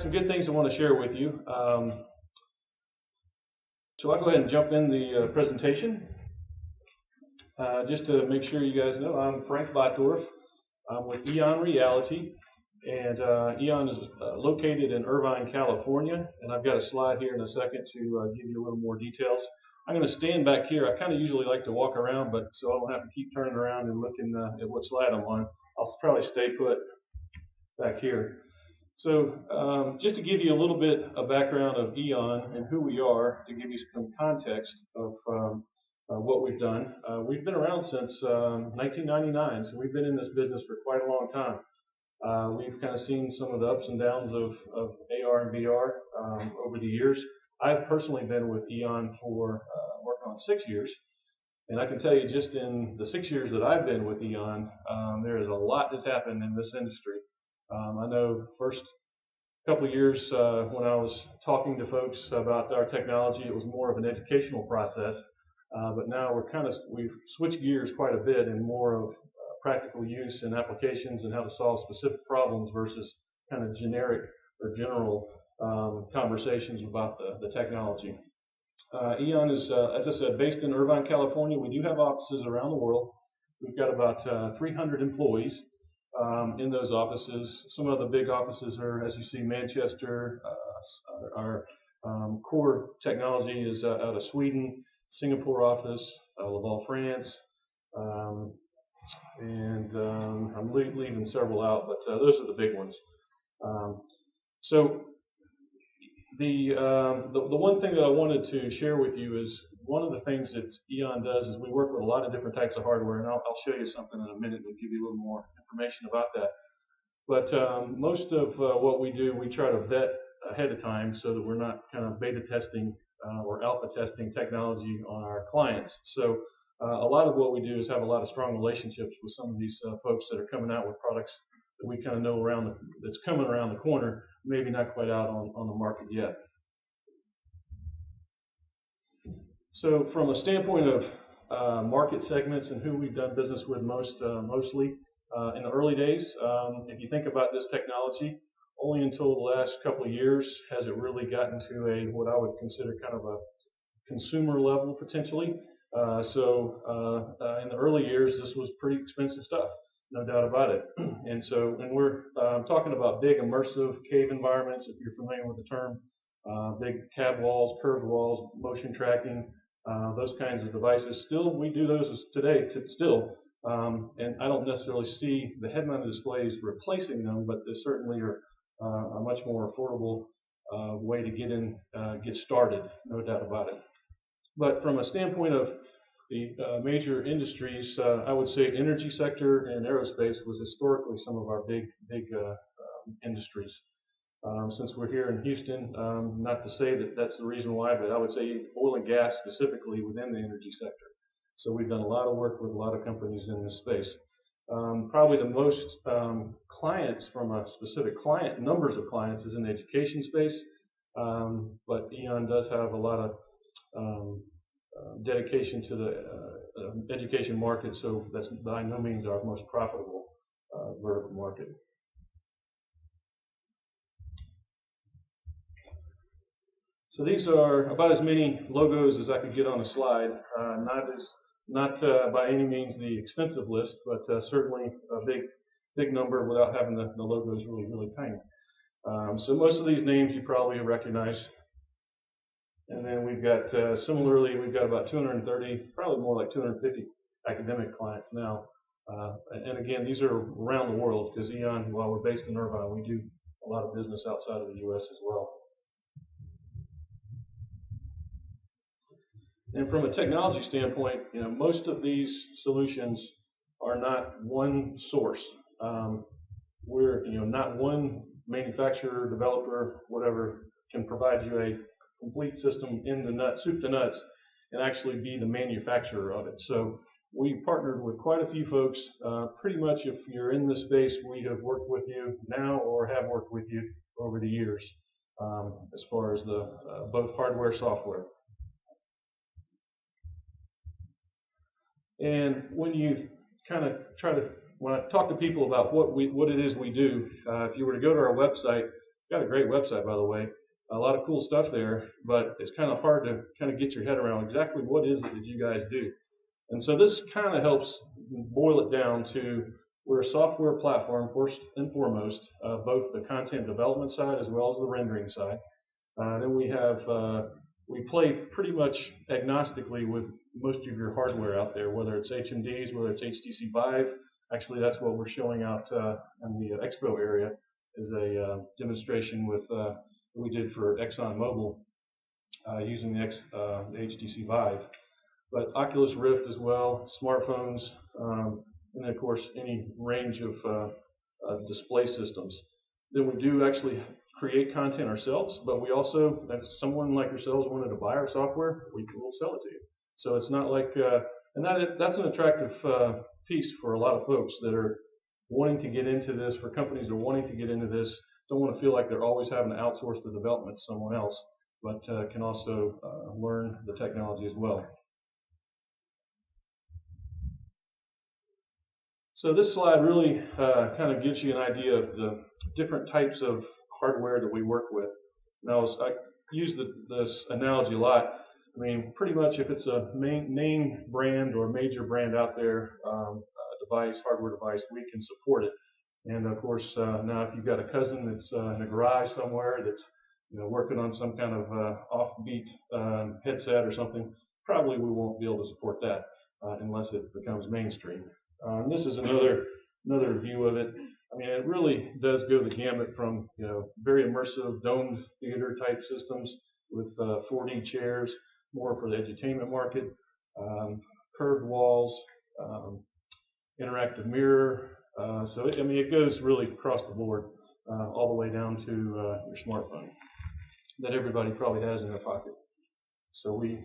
some good things I want to share with you. So I'll go ahead and jump in the presentation. Just to make sure you guys know, I'm Frank Botdorf. I'm with Eon Reality, and Eon is located in Irvine, California, and I've got a slide here in a second to give you a little more details. I'm going to stand back here. I kind of usually like to walk around, but so I don't have to keep turning around and looking at what slide I'm on. I'll probably stay put back here. So just to give you a little bit of background of Eon and who we are, to give you some context of what we've done. We've been around since 1999, so we've been in this business for quite a long time. We've kind of seen some of the ups and downs of AR and VR over the years. I've personally been with Eon for working on 6 years, and I can tell you just in the 6 years that I've been with Eon, there is a lot that's happened in this industry. I know first couple of years when I was talking to folks about our technology, it was more of an educational process. But now we've switched gears quite a bit in more of practical use and applications and how to solve specific problems versus kind of generic or general conversations about the technology. Eon is, as I said, based in Irvine, California. We do have offices around the world. We've got about 300 employees in those offices. Some of the big offices are, as you see, Manchester. Our core technology is out of Sweden. Singapore office, Laval, France, and I'm leaving several out, but those are the big ones. So the one thing that I wanted to share with you is one of the things that Eon does is we work with a lot of different types of hardware, and I'll show you something in a minute and give you a little more information about that. But most of what we do, we try to vet ahead of time so that we're not kind of beta testing or alpha testing technology on our clients. So a lot of what we do is have a lot of strong relationships with some of these folks that are coming out with products that we kind of know that's coming around the corner, maybe not quite out on the market yet. So from a standpoint of market segments and who we've done business with mostly in the early days, if you think about this technology, only until the last couple of years has it really gotten to what I would consider kind of a consumer level potentially. So in the early years, this was pretty expensive stuff, no doubt about it. And we're talking about big immersive cave environments, if you're familiar with the term, big cab walls, curved walls, motion tracking, those kinds of devices. Still, we do those today still. And I don't necessarily see the head-mounted displays replacing them, but they certainly are a much more affordable way to get started, no doubt about it. But from a standpoint of the major industries, I would say energy sector and aerospace was historically some of our big industries. Since we're here in Houston, not to say that that's the reason why, but I would say oil and gas specifically within the energy sector. So we've done a lot of work with a lot of companies in this space. Probably the most clients from a specific client, numbers of clients, is in the education space. But Eon does have a lot of dedication to the education market, so that's by no means our most profitable vertical market. So these are about as many logos as I could get on a slide. Not by any means the extensive list, but certainly a big number without having the logos really tiny. So most of these names you probably recognize. And then we've got, similarly, we've got about 230, probably more like 250 academic clients now. And again, these are around the world because Eon, while we're based in Irvine, we do a lot of business outside of the U.S. as well. And from a technology standpoint, most of these solutions are not one source. We're, not one manufacturer, developer, whatever, can provide you a complete system in the nuts, soup to nuts, and actually be the manufacturer of it. So we partnered with quite a few folks. Pretty much if you're in this space, we have worked with you now or have worked with you over the years as far as the both hardware, software. And when you kind of when I talk to people about what it is we do, if you were to go to our website, got a great website, by the way. A lot of cool stuff there, but it's kind of hard to kind of get your head around exactly what is it that you guys do. And so this kind of helps boil it down to we're a software platform, first and foremost, both the content development side as well as the rendering side. Then we play pretty much agnostically with most of your hardware out there, whether it's HMDs, whether it's HTC Vive. Actually, that's what we're showing out in the expo area is a demonstration with we did for ExxonMobil using the HTC Vive. But Oculus Rift as well, smartphones, and then of course any range of display systems. Then we do actually create content ourselves, but we also, if someone like yourselves wanted to buy our software, we will sell it to you. So it's not like, and that's an attractive piece for a lot of folks that are wanting to get into this, for companies that are wanting to get into this, don't want to feel like they're always having to outsource the development to someone else, but can also learn the technology as well. So this slide really kind of gives you an idea of the different types of hardware that we work with. Now, I use this analogy a lot. I mean, pretty much if it's a main brand or major brand out there, hardware device, we can support it. And of course, now if you've got a cousin that's in a garage somewhere that's working on some kind of offbeat headset or something, probably we won't be able to support that unless it becomes mainstream. This is another view of it. I mean, it really does go the gamut from very immersive domed theater type systems with 4D chairs, more for the edutainment market, curved walls, interactive mirror. So it goes really across the board, all the way down to your smartphone that everybody probably has in their pocket. So we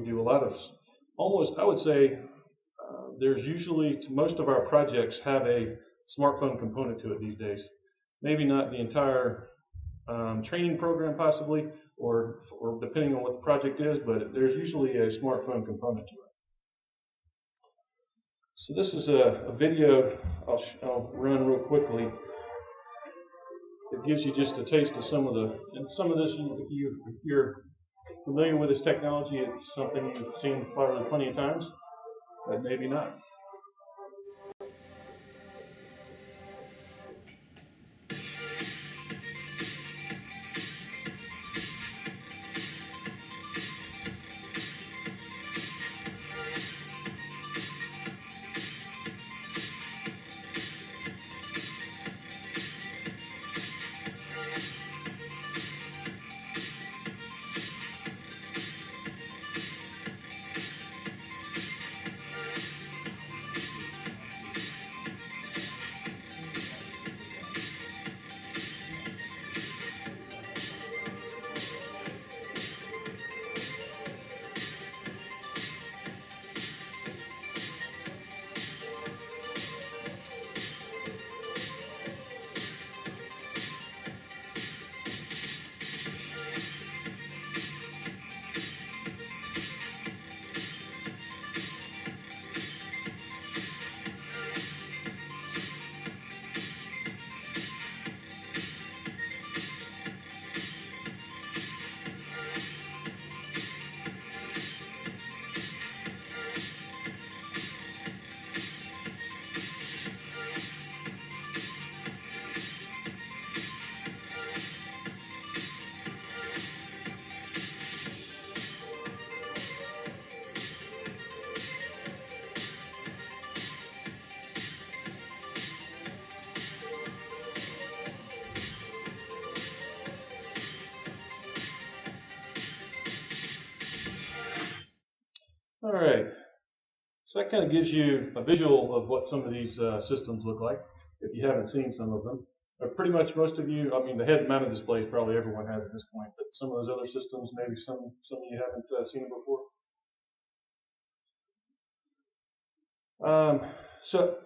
do a lot of almost, I would say. There's usually, most of our projects have a smartphone component to it these days. Maybe not the entire training program possibly, or depending on what the project is, but there's usually a smartphone component to it. So this is a video I'll run real quickly. It gives you just a taste of some of this, if you're familiar with this technology, it's something you've seen probably plenty of times. But maybe not. All right, so that kind of gives you a visual of what some of these systems look like, if you haven't seen some of them. Pretty much most of you, I mean, the head-mounted displays probably everyone has at this point, but some of those other systems, maybe some of you haven't seen before. So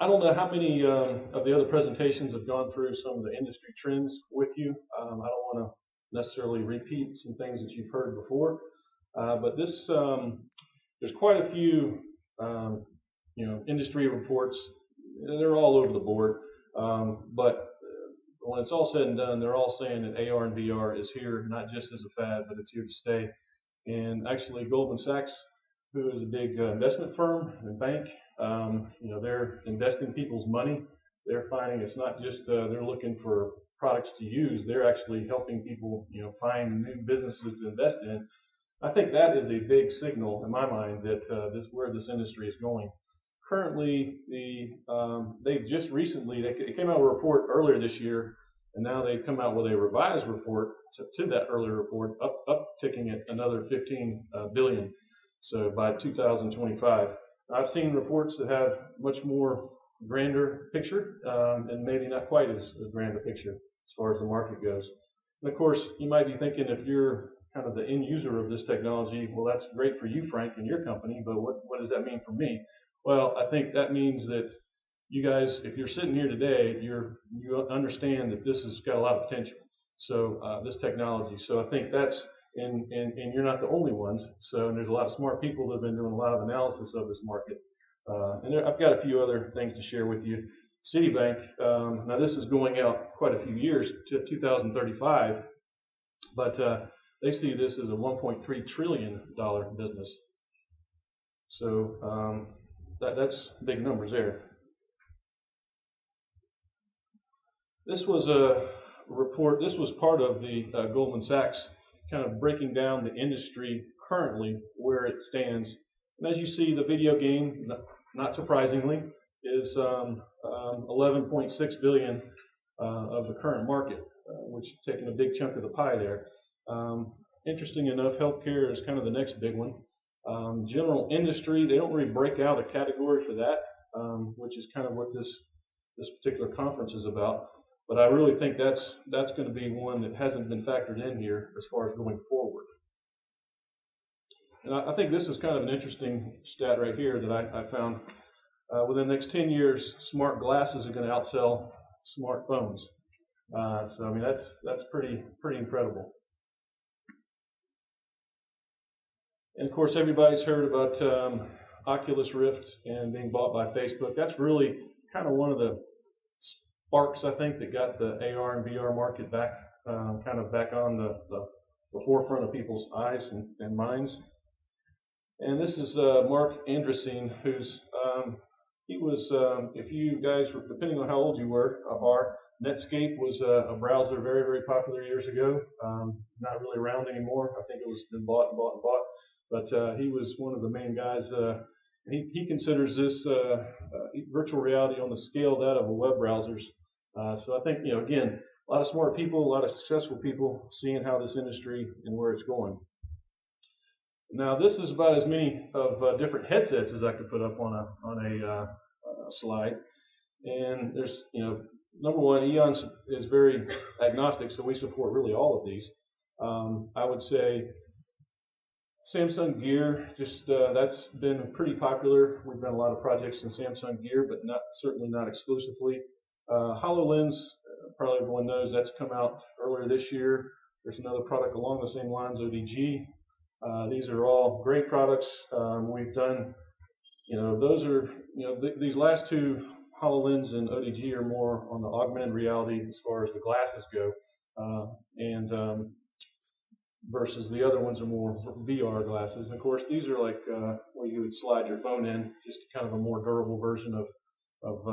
I don't know how many of the other presentations have gone through some of the industry trends with you. I don't want to necessarily repeat some things that you've heard before, but this there's quite a few industry reports. They're all over the board, but when it's all said and done, they're all saying that AR and VR is here, not just as a fad, but it's here to stay. And actually, Goldman Sachs, who is a big investment firm and bank, they're investing people's money. They're finding it's not just they're looking for products to use. They're actually helping people, find new businesses to invest in. I think that is a big signal in my mind that where this industry is going. Currently, they've just recently they came out with a report earlier this year, and now they've come out with a revised report to that earlier report, upticking it another 15 billion. So by 2025, I've seen reports that have much more grander picture, and maybe not quite as grand a picture as far as the market goes. And of course, you might be thinking, if you're kind of the end user of this technology, well, that's great for you, Frank, and your company, but what does that mean for me? Well, I think that means that you guys, if you're sitting here today, you understand that this has got a lot of potential. So this technology. So I think that's, and you're not the only ones. So there's a lot of smart people that have been doing a lot of analysis of this market. I've got a few other things to share with you. Citibank, now this is going out quite a few years to 2035, but they see this as a $1.3 trillion business. So that's big numbers there. This was a report, this was part of the Goldman Sachs kind of breaking down the industry currently, where it stands. And as you see, the video game, not surprisingly, is 11.6 billion of the current market, which is taking a big chunk of the pie there. Interesting enough, healthcare is kind of the next big one. General industry, they don't really break out a category for that, which is kind of what this particular conference is about. But I really think that's going to be one that hasn't been factored in here as far as going forward. And I think this is kind of an interesting stat right here that I found. Within the next 10 years, smart glasses are going to outsell smartphones. So I mean, that's pretty incredible. And of course, everybody's heard about Oculus Rift and being bought by Facebook. That's really kind of one of the sparks, I think, that got the AR and VR market back, kind of back on the forefront of people's eyes and minds. And this is Mark Andreessen, who's he was, if you guys, depending on how old you are, Netscape was a browser very, very popular years ago. Not really around anymore. I think it was been bought and bought and bought. But he was one of the main guys. He considers this virtual reality on the scale of that of a web browsers. So I think, again, a lot of smart people, a lot of successful people seeing how this industry and where it's going. Now, this is about as many of different headsets as I could put up on a slide. And there's, number one, Eon is very agnostic, so we support really all of these. I would say Samsung Gear, just that's been pretty popular. We've done a lot of projects in Samsung Gear, but certainly not exclusively. HoloLens, probably everyone knows, that's come out earlier this year. There's another product along the same lines, ODG. These are all great products. We've done, those are, these last two, HoloLens and ODG, are more on the augmented reality as far as the glasses go, versus the other ones are more VR glasses. And of course, these are like where you would slide your phone in, just kind of a more durable version of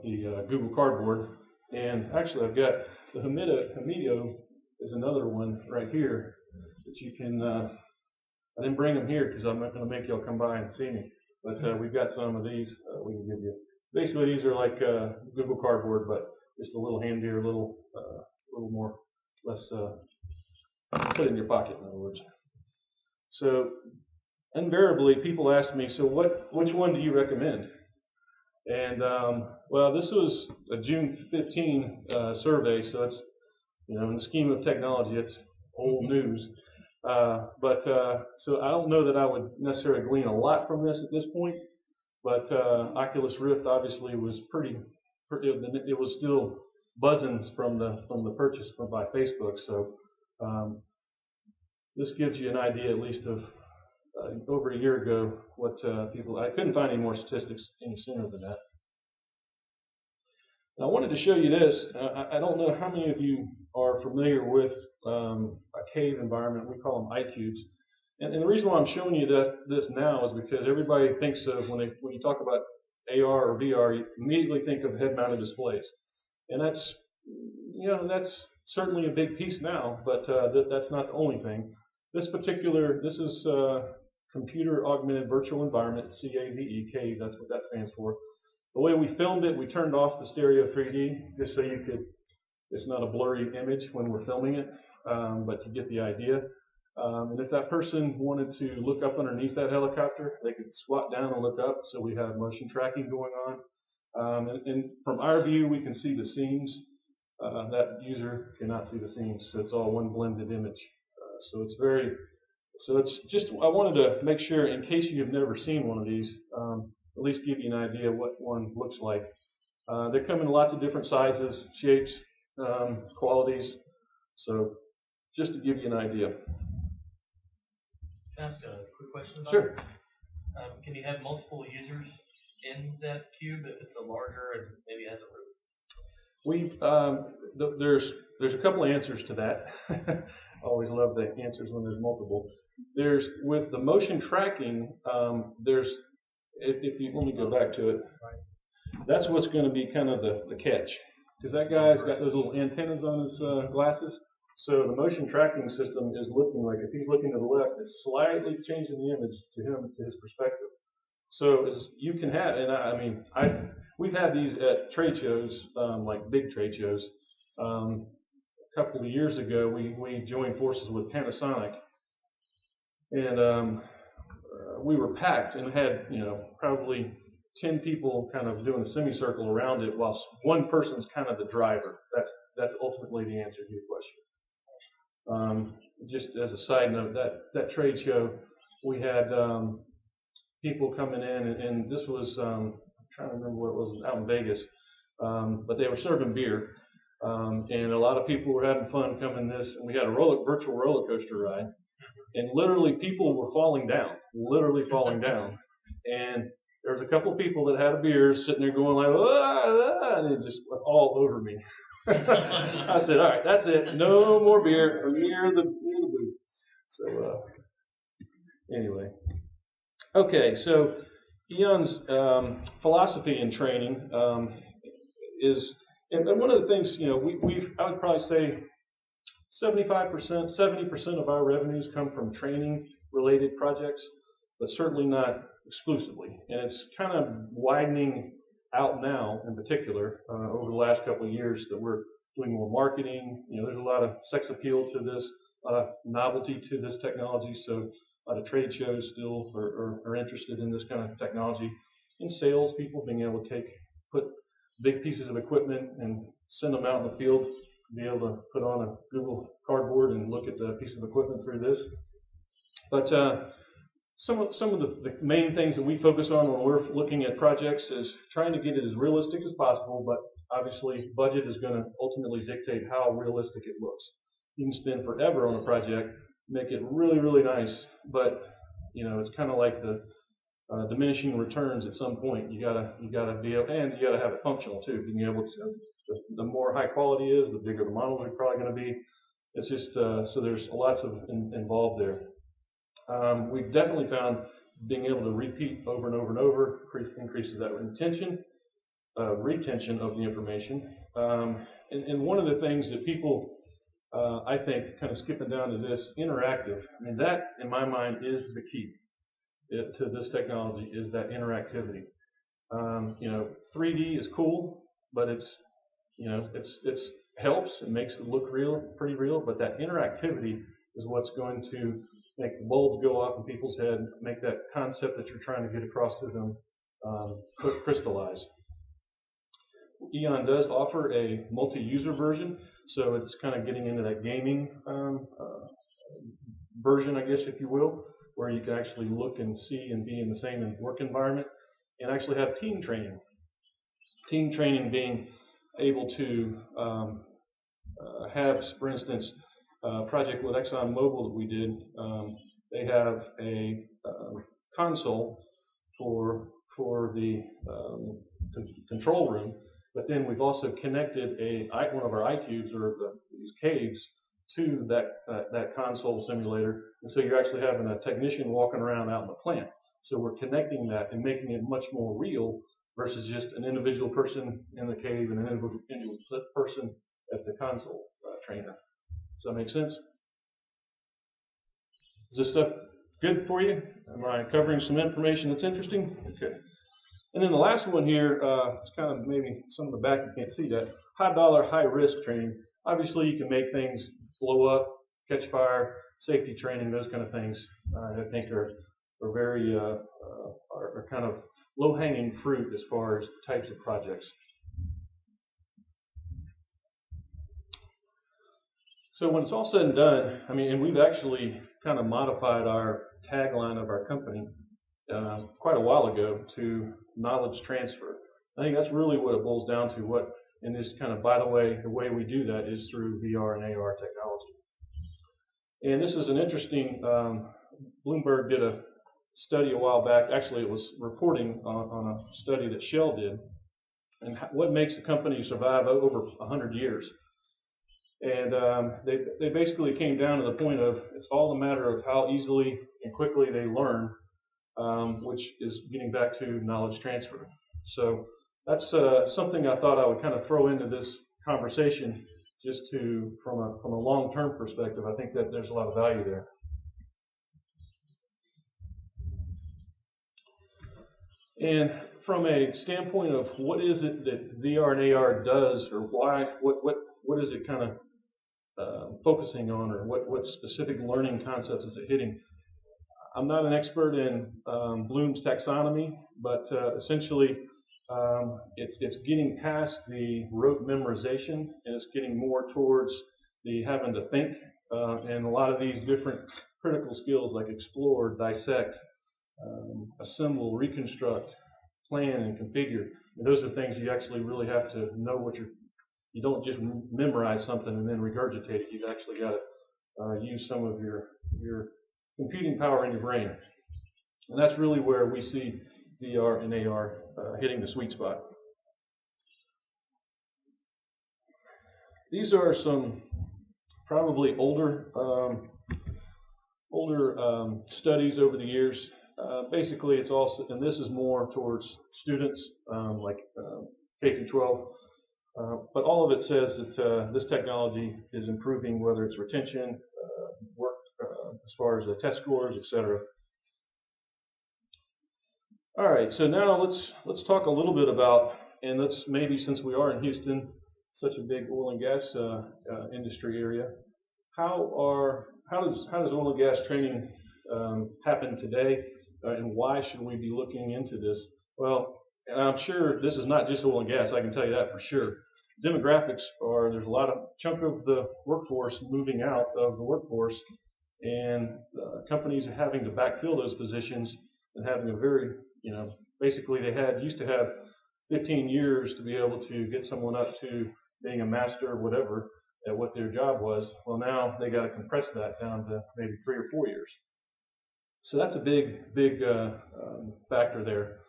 the Google Cardboard. And actually, I've got the Hamido is another one right here that you can. I didn't bring them here because I'm not going to make y'all come by and see me. But we've got some of these we can give you. Basically, these are like Google Cardboard, but just a little handier, a little more, less put in your pocket, in other words. So invariably, people ask me, so which one do you recommend? And well, this was a June 15 survey, so it's, in the scheme of technology, it's old news. So I don't know that I would necessarily glean a lot from this at this point, but Oculus Rift obviously was it was still buzzing from the purchase by Facebook. So this gives you an idea, at least, of over a year ago what people. I couldn't find any more statistics any sooner than that. Now, I wanted to show you this. I don't know how many of you are familiar with a cave environment. We call them iCubes. And the reason why I'm showing you this now is because everybody thinks of, when you talk about AR or VR, you immediately think of head-mounted displays. And that's certainly a big piece now, but that's not the only thing. This is Computer Augmented Virtual Environment, CAVE, that's what that stands for. The way we filmed it, we turned off the stereo 3D just so it's not a blurry image when we're filming it, but you get the idea. And if that person wanted to look up underneath that helicopter, they could squat down and look up, so we have motion tracking going on. And from our view, we can see the seams. That user cannot see the seams, so it's all one blended image. So it's just, I wanted to make sure, in case you have never seen one of these, at least give you an idea what one looks like. They come in lots of different sizes, shapes, qualities, so just to give you an idea. Can I ask a quick question about Sure. it? Can you have multiple users in that cube if it's a larger and maybe has a roof? There's a couple of answers to that. I always love the answers when there's multiple. With the motion tracking, let me go back to it. That's what's going to be kind of the catch, because that guy's got those little antennas on his glasses. So the motion tracking system is looking like, if he's looking to the left, it's slightly changing the image to his perspective. So you can have, and we've had these at trade shows, like big trade shows. A couple of years ago, we joined forces with Panasonic, and we were packed and had probably 10 people kind of doing a semicircle around it, while one person's kind of the driver. That's ultimately the answer to your question. Just as a side note, that trade show, we had people coming in, and this was, I'm trying to remember what it was, out in Vegas, but they were serving beer, and a lot of people were having fun coming this, and we had a virtual roller coaster ride, and literally people were falling down, and there was a couple of people that had a beer sitting there going like, and it just went all over me. I said, all right, that's it. No more beer near the booth. So anyway, okay. So Eon's philosophy in training is, and one of the things I would probably say 70% of our revenues come from training related projects, but certainly not exclusively. And it's kind of widening out now, in particular, over the last couple of years, that we're doing more marketing. There's a lot of sex appeal to this, a lot of novelty to this technology. So a lot of trade shows still are interested in this kind of technology. And sales people being able to put big pieces of equipment and send them out in the field, be able to put on a Google Cardboard and look at the piece of equipment through this. But some of the main things that we focus on when we're looking at projects is trying to get it as realistic as possible, but obviously budget is going to ultimately dictate how realistic it looks. You can spend forever on a project, make it really, really nice, but it's kind of like the diminishing returns at some point. You gotta be able, and you gotta have it functional too. Being able to, the more high quality is, the bigger the models are probably going to be. It's just so there's lots of involved there. We've definitely found being able to repeat over and over and over increases that retention of the information. And one of the things that people, I think, kind of skipping down to this, interactive, that, in my mind, is the key to this technology, is that interactivity. 3D is cool, but it's helps, it makes it look pretty real, but that interactivity is what's going to make the bulbs go off in people's head, make that concept that you're trying to get across to them crystallize. Eon does offer a multi-user version, so it's kind of getting into that gaming version, I guess, if you will, where you can actually look and see and be in the same work environment and actually have team training. Team training being able to have, for instance, a project with ExxonMobil that we did. They have a console for the control room, but then we've also connected one of our iCubes or these caves to that console simulator, and so you're actually having a technician walking around out in the plant. So we're connecting that and making it much more real versus just an individual person in the cave and an individual person at the console trainer. Does that make sense? Is this stuff good for you? Am I covering some information that's interesting? Okay. And then the last one here, it's kind of maybe some of the back you can't see that. High dollar, high risk training. Obviously, you can make things blow up, catch fire, safety training, those kind of things. I think are very are kind of low hanging fruit as far as the types of projects. So when it's all said and done, I mean, and we've actually kind of modified our tagline of our company quite a while ago to knowledge transfer. I think that's really what it boils down to. What in this kind of, by the way we do that is through VR and AR technology. And this is an interesting. Bloomberg did a study a while back. Actually, it was reporting on a study that Shell did, and what makes a company survive over 100 years. And they basically came down to the point of it's all a matter of how easily and quickly they learn, which is getting back to knowledge transfer. So that's something I thought I would kind of throw into this conversation, just to from a long-term perspective. I think that there's a lot of value there. And from a standpoint of what is it that VR and AR does, or why, what is it kind of focusing on, or what specific learning concepts is it hitting? I'm not an expert in Bloom's taxonomy, but essentially it's getting past the rote memorization, and it's getting more towards the having to think, and a lot of these different critical skills like explore, dissect, assemble, reconstruct, plan, and configure. And those are things you actually really have to know what you don't just memorize something and then regurgitate it. You've actually got to use some of your computing power in your brain. And that's really where we see VR and AR hitting the sweet spot. These are some probably older studies over the years. Basically, it's also, and this is more towards students, like K through 12. But all of it says that this technology is improving, whether it's retention, work as far as the test scores, etc. All right, so now let's talk a little bit about, and let's maybe, since we are in Houston, such a big oil and gas industry area, how does oil and gas training happen today, and why should we be looking into this? Well, and I'm sure this is not just oil and gas, I can tell you that for sure. Demographics there's a lot of chunk of the workforce moving out of the workforce, and companies are having to backfill those positions and having a very, basically they used to have 15 years to be able to get someone up to being a master or whatever at what their job was. Well, now they got to compress that down to maybe 3 or 4 years. So that's a big factor there.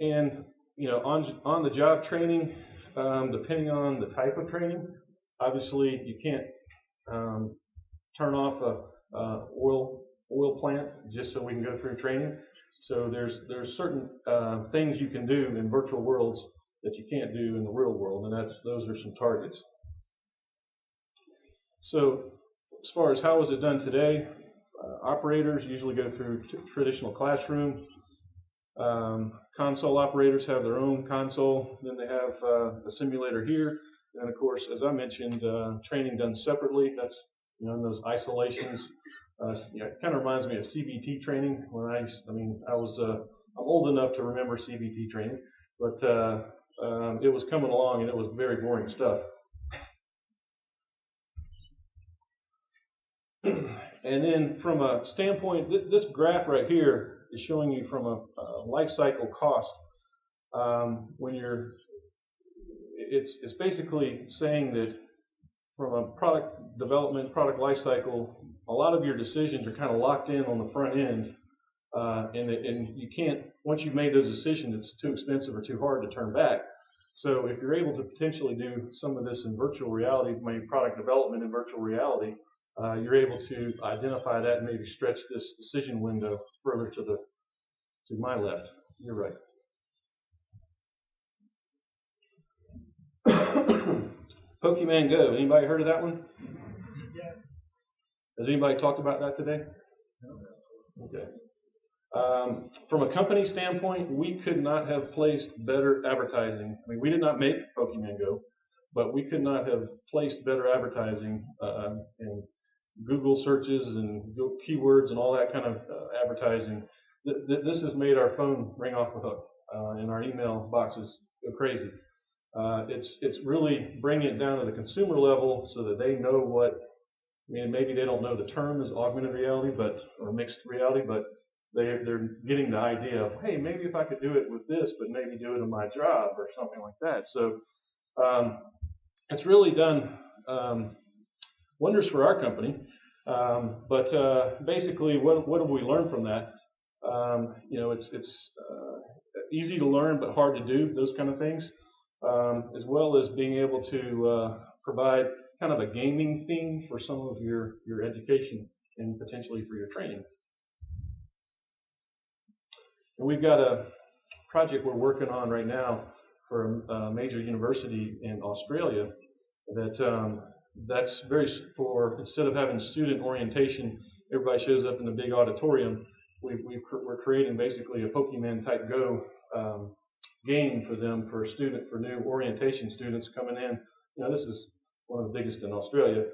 And on the job training, depending on the type of training, obviously you can't turn off a oil plant just so we can go through training. So there's certain things you can do in virtual worlds that you can't do in the real world, and those are some targets. So as far as how is it done today, operators usually go through traditional classroom. Console operators have their own console. Then they have a simulator here. And of course, as I mentioned, training done separately. That's in those isolations. It kind of reminds me of CBT training. I'm old enough to remember CBT training, but it was coming along and it was very boring stuff. And then from a standpoint, this graph right here is showing you from a lifecycle cost. It's basically saying that from a product development, product lifecycle, a lot of your decisions are kind of locked in on the front end and you can't, once you've made those decisions, it's too expensive or too hard to turn back. So if you're able to potentially do some of this in virtual reality, maybe product development in virtual reality, you're able to identify that and maybe stretch this decision window further to my left. You're right. Pokemon Go. Anybody heard of that one? Yeah. Has anybody talked about that today? No. Okay. From a company standpoint, we could not have placed better advertising. I mean, we did not make Pokemon Go, but we could not have placed better advertising in Google searches and keywords and all that kind of advertising. This has made our phone ring off the hook, and our email boxes go crazy. It's really bringing it down to the consumer level so that they know what. I mean, maybe they don't know the term is augmented reality, or mixed reality, but they're getting the idea of, hey, maybe if I could do it with this, but maybe do it in my job or something like that. So it's really done wonders for our company. But basically, what have we learned from that? It's easy to learn but hard to do, those kind of things, as well as being able to provide kind of a gaming theme for some of your education and potentially for your training. And we've got a project we're working on right now for a major university in Australia that's instead of having student orientation, everybody shows up in the big auditorium. We're creating basically a Pokemon type Go game for them for new orientation students coming in. This is one of the biggest in Australia.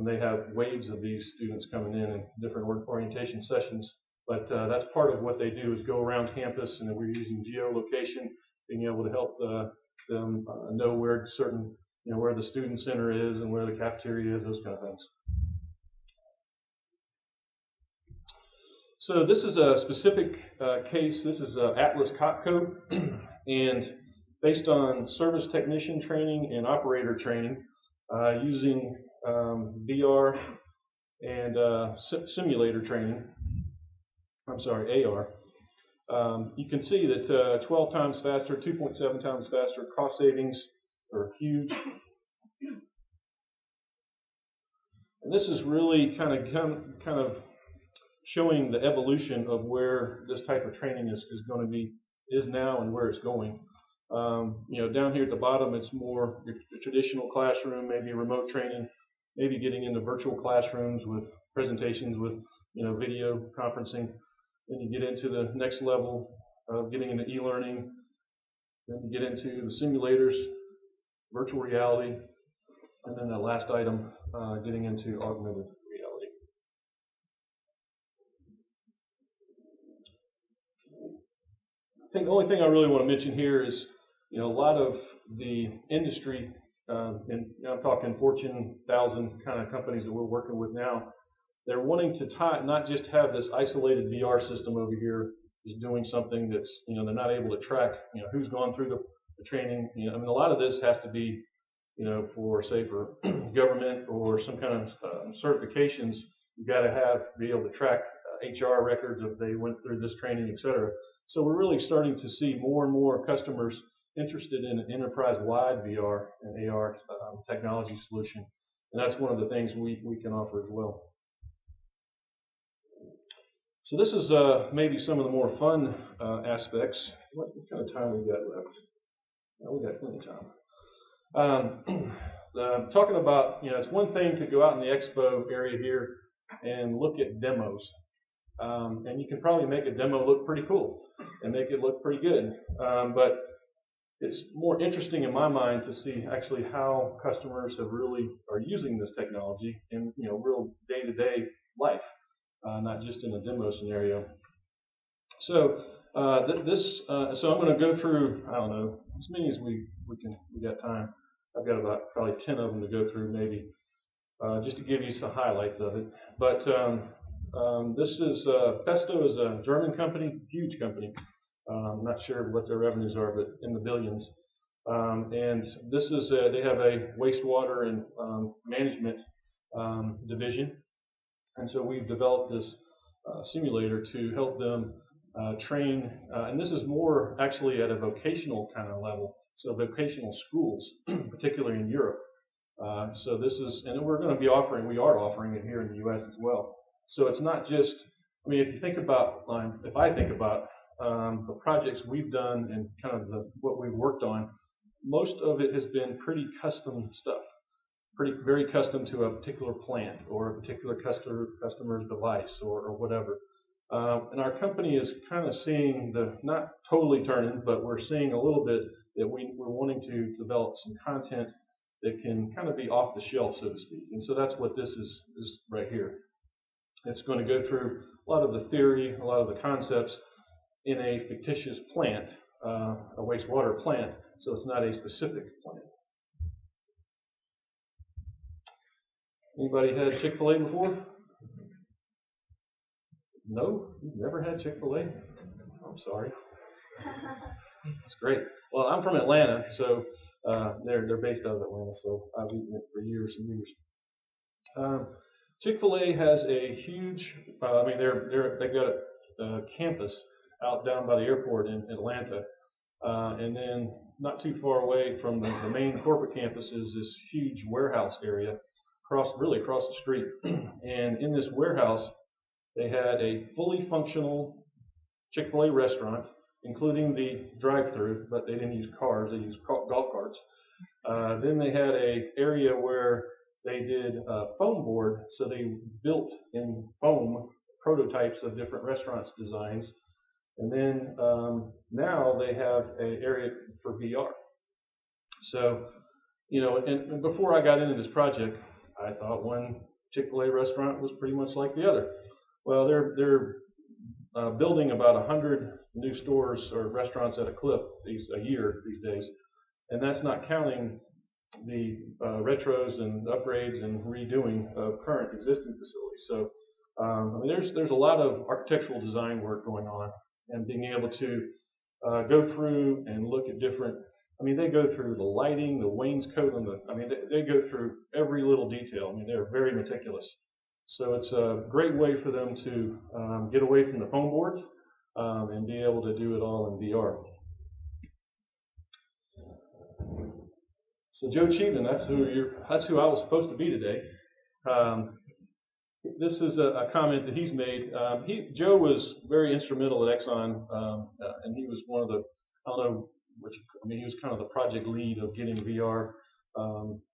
They have waves of these students coming in different orientation sessions. But that's part of what they do is go around campus, and we're using geolocation, being able to help them know where where the student center is and where the cafeteria is, those kind of things. So this is a specific case. This is Atlas Copco, and based on service technician training and operator training, using VR and simulator training. I'm sorry, AR. You can see that 12 times faster, 2.7 times faster, cost savings are huge. And this is really kind of showing the evolution of where this type of training is now and where it's going. Down here at the bottom, it's more your traditional classroom, maybe remote training, maybe getting into virtual classrooms with presentations with video conferencing. Then you get into the next level of getting into e-learning. Then you get into the simulators, virtual reality, and then that last item, getting into augmented reality. I think the only thing I really want to mention here is, a lot of the industry, and I'm talking Fortune 1000 kind of companies that we're working with now, they're wanting to not just have this isolated VR system over here is doing something that's, they're not able to track, who's gone through the training. I mean, a lot of this has to be, for government or some kind of certifications, you've got to be able to track HR records if they went through this training, et cetera. So we're really starting to see more and more customers interested in an enterprise-wide VR and AR technology solution. And that's one of the things we can offer as well. So this is maybe some of the more fun aspects. What kind of time we got left? We got plenty of time. Talking about, it's one thing to go out in the expo area here and look at demos. And you can probably make a demo look pretty cool and make it look pretty good. But it's more interesting in my mind to see actually how customers are using this technology in real day-to-day life. Not just in a demo scenario. So so I'm going to go through, I don't know, as many as we got time. I've got about probably 10 of them to go through maybe, just to give you some highlights of it. But this is, Festo is a German company, huge company. I'm not sure what their revenues are, but in the billions. And this is, they have a wastewater and management division. And so we've developed this simulator to help them train, and this is more actually at a vocational kind of level, so vocational schools, particularly in Europe. So this is, and we are offering it here in the U.S. as well. So it's not just, I mean, if you think about, if I think about the projects we've done and kind of what we've worked on, most of it has been pretty custom stuff, very custom to a particular plant or a particular customer's device or whatever. And our company is kind of seeing not totally turning, but we're seeing a little bit that we're wanting to develop some content that can kind of be off the shelf, so to speak. And so that's what this is right here. It's going to go through a lot of the theory, a lot of the concepts in a fictitious plant, a wastewater plant, so it's not a specific plant. Anybody had Chick-fil-A before? No? You've never had Chick-fil-A? I'm sorry. It's great. Well, I'm from Atlanta, so they're based out of Atlanta, so I've eaten it for years and years. Chick-fil-A has a huge, they've got a campus out down by the airport in Atlanta, and then not too far away from the main corporate campus is this huge warehouse area across the street. And in this warehouse, they had a fully functional Chick-fil-A restaurant, including the drive-through, but they didn't use cars, they used golf carts. Then they had an area where they did foam board, so they built in foam prototypes of different restaurants' designs. And then now they have an area for VR. So, and before I got into this project, I thought one Chick-fil-A restaurant was pretty much like the other. Well, they're building about 100 new stores or restaurants at a clip a year these days, and that's not counting the retros and upgrades and redoing of current existing facilities. So, there's a lot of architectural design work going on, and being able to go through and look at different. They go through the lighting, the wainscot, and they go through every little detail. They're very meticulous. So it's a great way for them to get away from the foam boards and be able to do it all in VR. So Joe Cheban, that's who I was supposed to be today. This is a comment that he's made. Joe was very instrumental at Exxon, and he was one of the, he was kind of the project lead of getting VR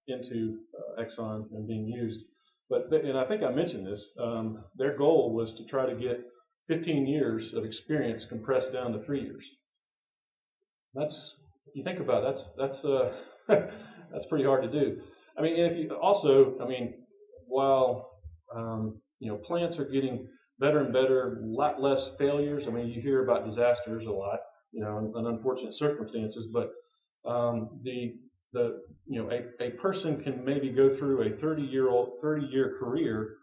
into Exxon and being used. And I think I mentioned this, their goal was to try to get 15 years of experience compressed down to 3 years. You think about it, that's pretty hard to do. If you also, while plants are getting better and better, a lot less failures. You hear about disasters a lot, and unfortunate circumstances, but a person can maybe go through a 30-year career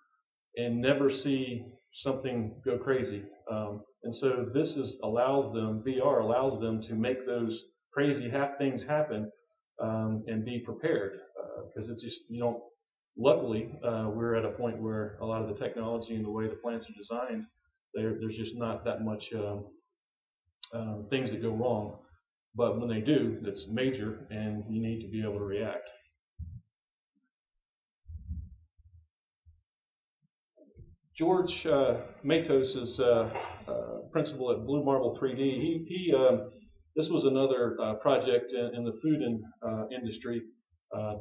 and never see something go crazy. And so VR allows them to make those crazy things happen and be prepared. Because it's just, luckily, we're at a point where a lot of the technology and the way the plants are designed, there's just not that much things that go wrong. But when they do, it's major, and you need to be able to react. George Matos is principal at Blue Marble 3D. This was another project in the food industry,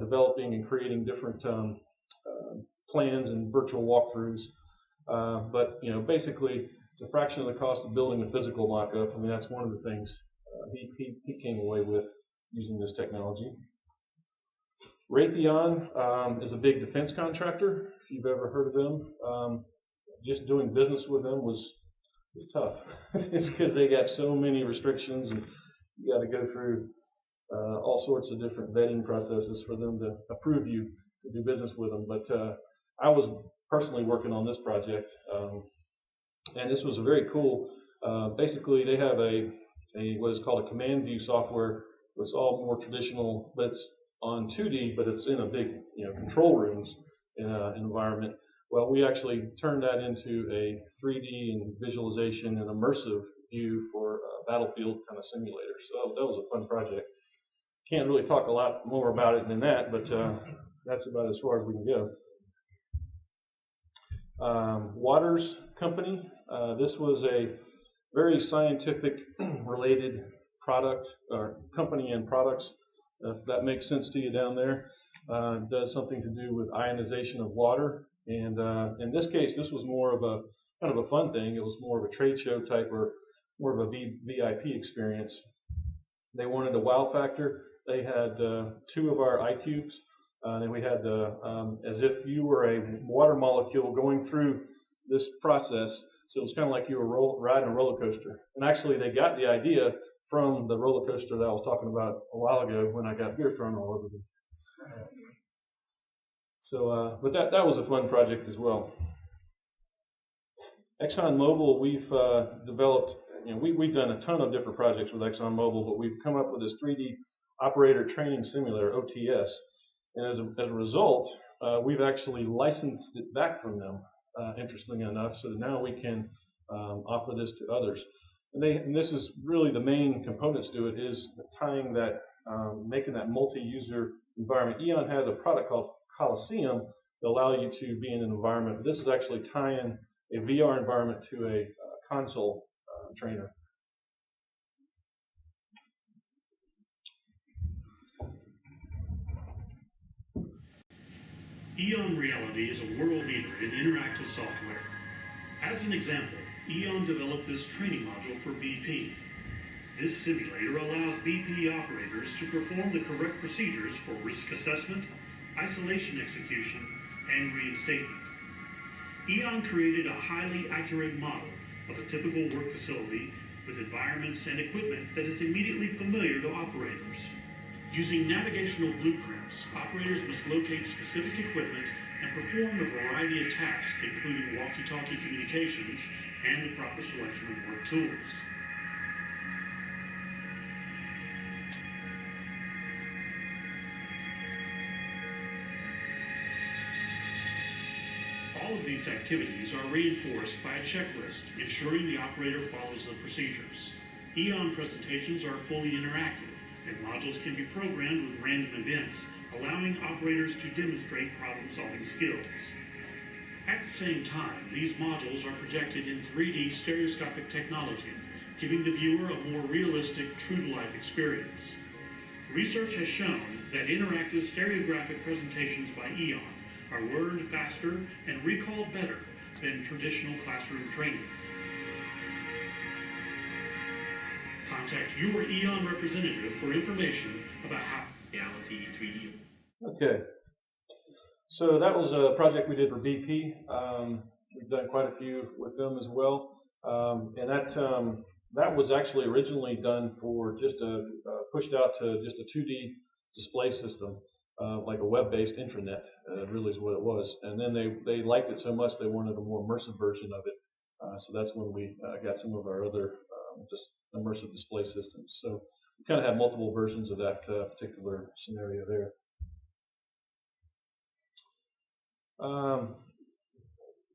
developing and creating different plans and virtual walkthroughs. But basically, it's a fraction of the cost of building a physical mock-up. That's one of the things he came away with using this technology. Raytheon is a big defense contractor. If you've ever heard of them, just doing business with them was tough. It's because they got so many restrictions, and you got to go through all sorts of different vetting processes for them to approve you to do business with them. But I was personally working on this project, and this was a very cool. Basically, they have a what is called a command view software. It's all more traditional, but it's on 2D, but it's in a big control rooms environment Well, we actually turned that into a 3D and visualization and immersive view for a battlefield kind of simulator. So that was a fun project. Can't really talk a lot more about it than that, but that's about as far as we can go. Waters Company. This was a very scientific related product or company and products, if that makes sense to you down there. It does something to do with ionization of water. And in this case, this was more of a kind of a fun thing. It was more of a trade show type or more of a VIP experience. They wanted a wow factor. They had 2 of our iCubes. Then we had as if you were a water molecule going through this process. So it was kind of like you were riding a roller coaster. And actually, they got the idea from the roller coaster that I was talking about a while ago when I got beer thrown all over me. So, but that was a fun project as well. ExxonMobil, we've developed, we've done a ton of different projects with ExxonMobil, but we've come up with this 3D operator training simulator, OTS. And as a result, we've actually licensed it back from them, interestingly enough, so that now we can offer this to others. And this is really the main components to it, is tying that, making that multi-user environment. Eon has a product called Coliseum that allow you to be in an environment. But this is actually tying a VR environment to a console trainer. Eon Reality is a world leader in interactive software. As an example, Eon developed this training module for BP. This simulator allows BP operators to perform the correct procedures for risk assessment, isolation execution, and reinstatement. Eon created a highly accurate model of a typical work facility with environments and equipment that is immediately familiar to operators. Using navigational blueprints, operators must locate specific equipment and perform a variety of tasks, including walkie-talkie communications and the proper selection of work tools. All of these activities are reinforced by a checklist, ensuring the operator follows the procedures. Eon presentations are fully interactive, and modules can be programmed with random events, allowing operators to demonstrate problem-solving skills. At the same time, these modules are projected in 3D stereoscopic technology, giving the viewer a more realistic, true-to-life experience. Research has shown that interactive stereographic presentations by Eon are learned faster and recalled better than traditional classroom training. Contact your Eon representative for information about how Reality 3D. Okay, so that was a project we did for BP. We've done quite a few with them as well, and that was actually originally done for just pushed out to just a 2D display system, like a web-based intranet. Really is what it was. And then they liked it so much they wanted a more immersive version of it. So that's when we got some of our other just immersive display systems. So we kind of have multiple versions of that particular scenario there.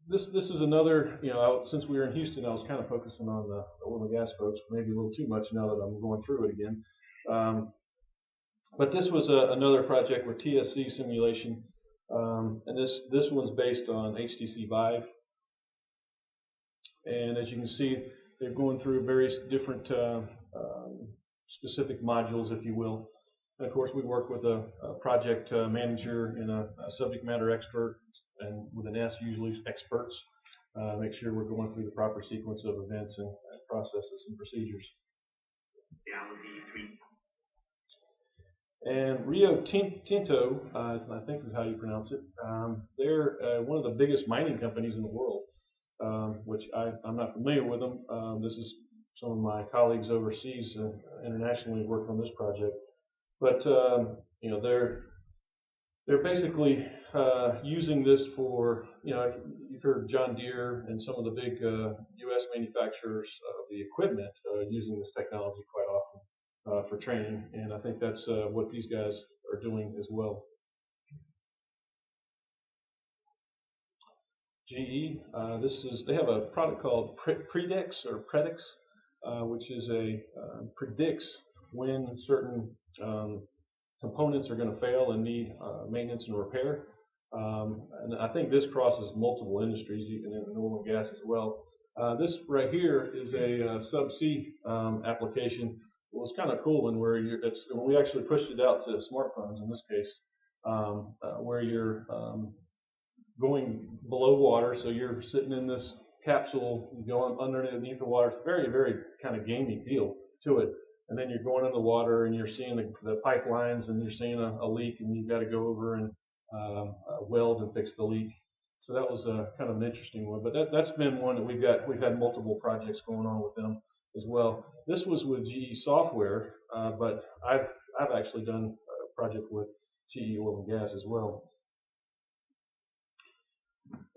This is another, since we were in Houston, I was kind of focusing on the oil and gas folks, maybe a little too much now that I'm going through it again. But this was another project with TSC Simulation, and this one's based on HTC Vive. And as you can see, they're going through various different specific modules, if you will. And of course, we work with a project manager and a subject matter expert, and with an S, usually experts, make sure we're going through the proper sequence of events and processes and procedures. And Rio Tinto, I think is how you pronounce it, they're one of the biggest mining companies in the world, which I'm not familiar with them. This is some of my colleagues overseas internationally worked on this project. But they're basically using this for, you've heard John Deere and some of the big U.S. manufacturers of the equipment using this technology quite often for training, and I think that's what these guys are doing as well. GE. They have a product called Predix, which is predicts when certain components are going to fail and need maintenance and repair. And I think this crosses multiple industries, even in oil and gas as well. This right here is a subsea application. Well, it's kind of cool when we actually pushed it out to smartphones in this case, where you're going below water, so you're sitting in this capsule going underneath the water. It's very, very kind of gamey feel to it. And then you're going under the water and you're seeing the pipelines and you're seeing a leak and you've got to go over and weld and fix the leak. So that was kind of an interesting one. But that's been one that we've had multiple projects going on with them as well. This was with GE Software, but I've actually done a project with GE Oil and Gas as well.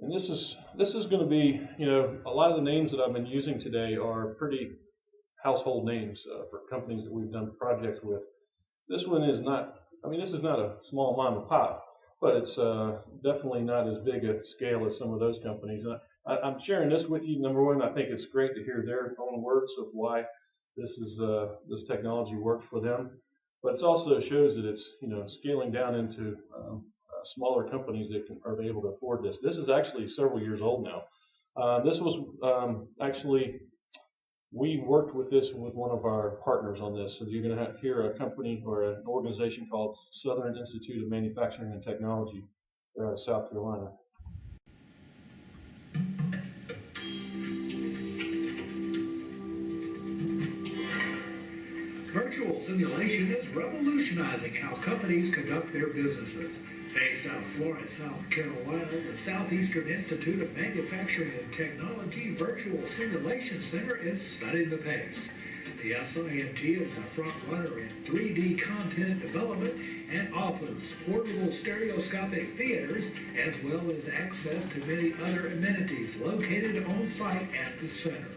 And this is going to be, a lot of the names that I've been using today are pretty household names for companies that we've done projects with. This one is not, this is not a small mom and pop, but it's definitely not as big a scale as some of those companies. And I'm sharing this with you. Number one, I think it's great to hear their own words of why this technology works for them. But it also shows that it's, scaling down into smaller companies that are able to afford this. This is actually several years old now. This was actually, we worked with this with one of our partners on this. So you're going to hear a company or an organization called Southern Institute of Manufacturing and Technology. They're out of South Carolina. Virtual simulation is revolutionizing how companies conduct their businesses. Based out of Florence, South Carolina, the Southeastern Institute of Manufacturing and Technology Virtual Simulation Center is setting the pace. The SIMT is the front runner in 3D content development and offers portable stereoscopic theaters as well as access to many other amenities located on site at the center.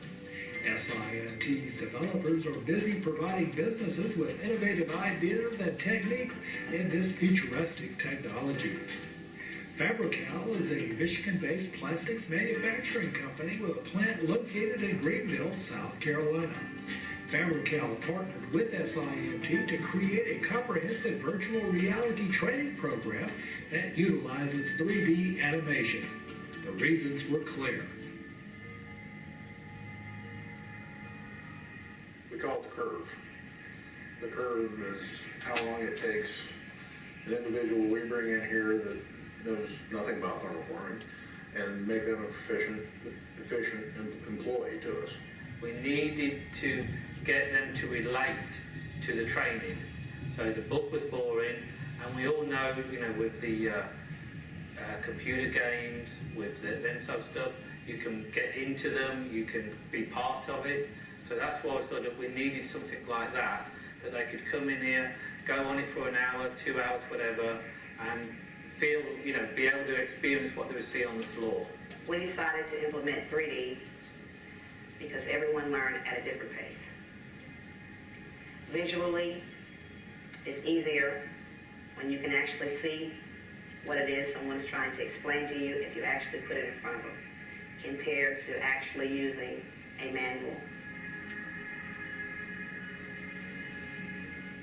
SIMT's developers are busy providing businesses with innovative ideas and techniques in this futuristic technology. Fabrical is a Michigan-based plastics manufacturing company with a plant located in Greenville, South Carolina. Fabrical partnered with SIMT to create a comprehensive virtual reality training program that utilizes 3D animation. The reasons were clear. We call it the curve. The curve is how long it takes an individual we bring in here that knows nothing about thermoforming and make them a efficient employee to us. We needed to get them to relate to the training. So the book was boring, and we all know, with the computer games, with them sort of stuff, you can get into them, you can be part of it. So that's why I thought that we needed something like that they could come in here, go on it for an hour, 2 hours, whatever, and feel, be able to experience what they would see on the floor. We decided to implement 3D because everyone learned at a different pace. Visually, it's easier when you can actually see what it is someone is trying to explain to you if you actually put it in front of them, compared to actually using a manual.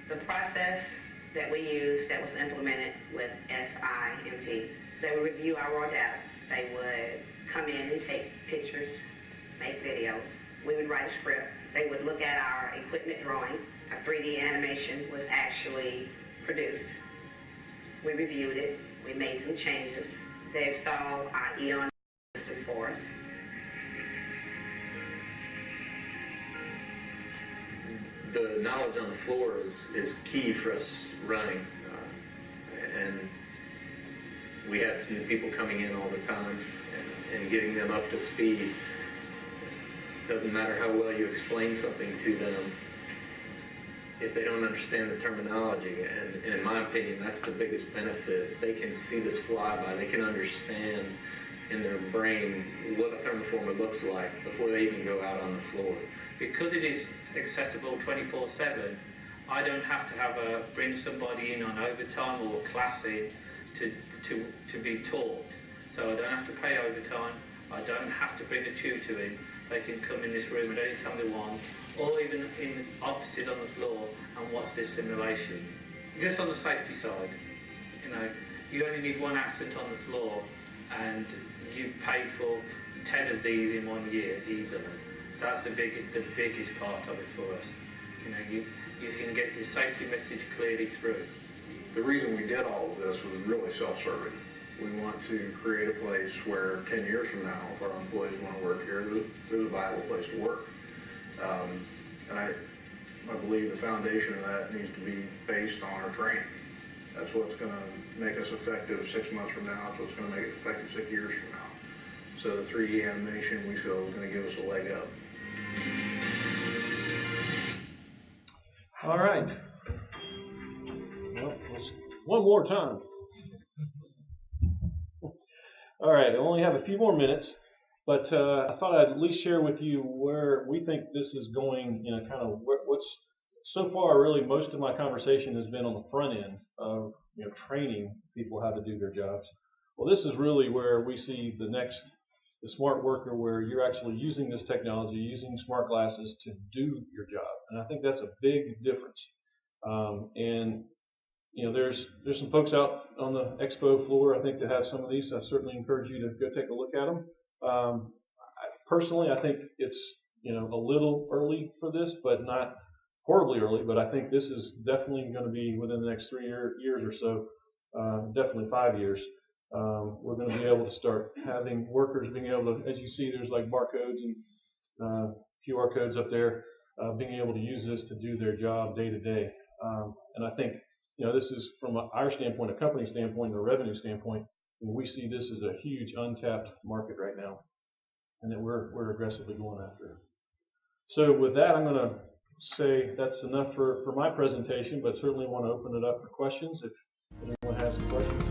The process that we used that was implemented with SIMT, they would review our raw data. They would come in and take pictures, make videos. We would write a script. They would look at our equipment drawing. Our 3D animation was actually produced. We reviewed it. We made some changes. They installed our Eon system for us. The knowledge on the floor is key for us running, and we have new people coming in all the time and getting them up to speed. Doesn't matter how well you explain something to them if they don't understand the terminology, and in my opinion that's the biggest benefit. They can see this flyby, they can understand in their brain what a thermoformer looks like before they even go out on the floor. Because it is accessible 24/7, I don't have to bring somebody in on overtime or classing to be taught. So I don't have to pay overtime. I don't have to bring a tutor in. They can come in this room at any time they want, or even in offices on the floor and watch this simulation. Just on the safety side, you know, you only need one accident on the floor and you've paid for 10 of these in 1 year easily. That's the biggest part of it for us. You know, you can get your safety message clearly through. The reason we did all of this was really self-serving. We want to create a place where 10 years from now, if our employees want to work here, there's a viable place to work. And I believe the foundation of that needs to be based on our training. That's what's going to make us effective 6 months from now. That's what's going to make it effective 6 years from now. So the 3D animation, we feel, is going to give us a leg up. All right. Well, one more time. All right, I only have a few more minutes, but I thought I'd at least share with you where we think this is going, you know, kind of what's so far really most of my conversation has been on the front end of, you know, training people how to do their jobs. Well, this is really where we see the smart worker, where you're actually using this technology, using smart glasses to do your job. And I think that's a big difference. And you know, there's some folks out on the expo floor, I think, that have some of these. I certainly encourage you to go take a look at them. Personally, I think it's, you know, a little early for this, but not horribly early. But I think this is definitely going to be within the next 3 years or so, definitely 5 years. We're going to be able to start having workers being able to, as you see, there's like barcodes and QR codes up there, being able to use this to do their job day to day. And I think, you know, this is from our standpoint, a company standpoint, and a revenue standpoint, we see this as a huge untapped market right now, and that we're aggressively going after it. So with that, I'm going to say that's enough for my presentation, but certainly want to open it up for questions if anyone has some questions.